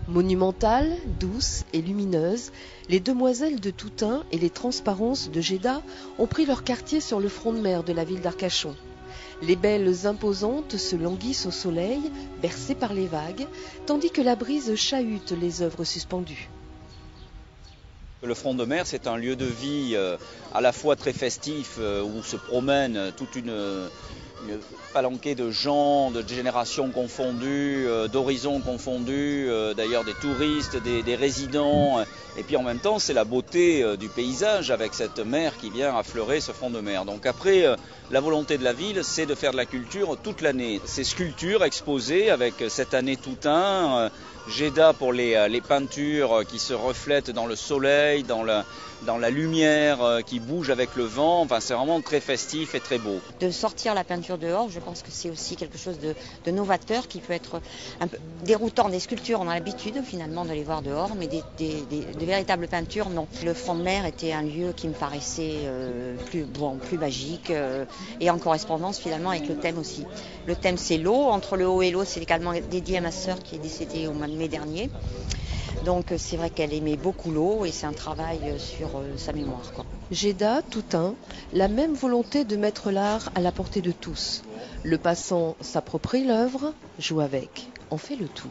Monumentales, douces et lumineuses, les demoiselles de Toutain et les transparences de Géda ont pris leur quartier sur le front de mer de la ville d'Arcachon. Les belles imposantes se languissent au soleil, bercées par les vagues, tandis que la brise chahute les œuvres suspendues. Le front de mer, c'est un lieu de vie à la fois très festif où se promènent toute une palanquée de gens, de générations confondues, d'horizons confondus, d'ailleurs des touristes, des résidents. Et puis en même temps, c'est la beauté du paysage avec cette mer qui vient affleurer ce front de mer. Donc après, la volonté de la ville, c'est de faire de la culture toute l'année. Ces sculptures exposées avec cette année Toutain, Géda pour les peintures qui se reflètent dans le soleil, dans la lumière qui bouge avec le vent. Enfin, c'est vraiment très festif et très beau. De sortir la peinture dehors, je pense que c'est aussi quelque chose de novateur qui peut être un peu déroutant. Des sculptures, on a l'habitude finalement de les voir dehors, mais de véritables peintures, non. Le front de mer était un lieu qui me paraissait plus magique et en correspondance finalement avec le thème aussi. Le thème, c'est l'eau. Entre le haut et l'eau, c'est également dédié à ma sœur qui est décédée au mois de mai dernier. Donc c'est vrai qu'elle aimait beaucoup l'eau et c'est un travail sur sa mémoire, quoi. Géda, Toutain, la même volonté de mettre l'art à la portée de tous. Le passant s'approprie l'œuvre, joue avec, en fait le tour.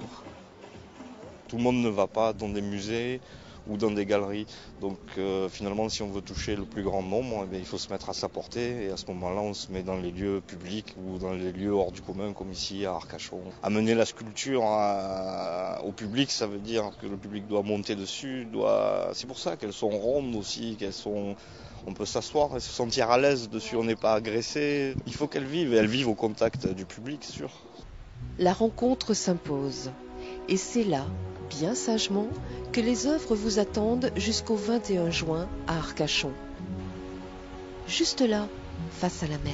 Tout le monde ne va pas dans des musées ou dans des galeries. Donc finalement, si on veut toucher le plus grand nombre, il faut se mettre à sa portée. Et à ce moment-là, on se met dans les lieux publics ou dans les lieux hors du commun, comme ici à Arcachon. Amener la sculpture au public, ça veut dire que le public doit monter dessus. C'est pour ça qu'elles sont rondes aussi, on peut s'asseoir et se sentir à l'aise dessus, on n'est pas agressé. Il faut qu'elles vivent, et elles vivent au contact du public, sûr. La rencontre s'impose. Et c'est là, bien sagement, que les œuvres vous attendent jusqu'au 21 juin à Arcachon. Juste là, face à la mer.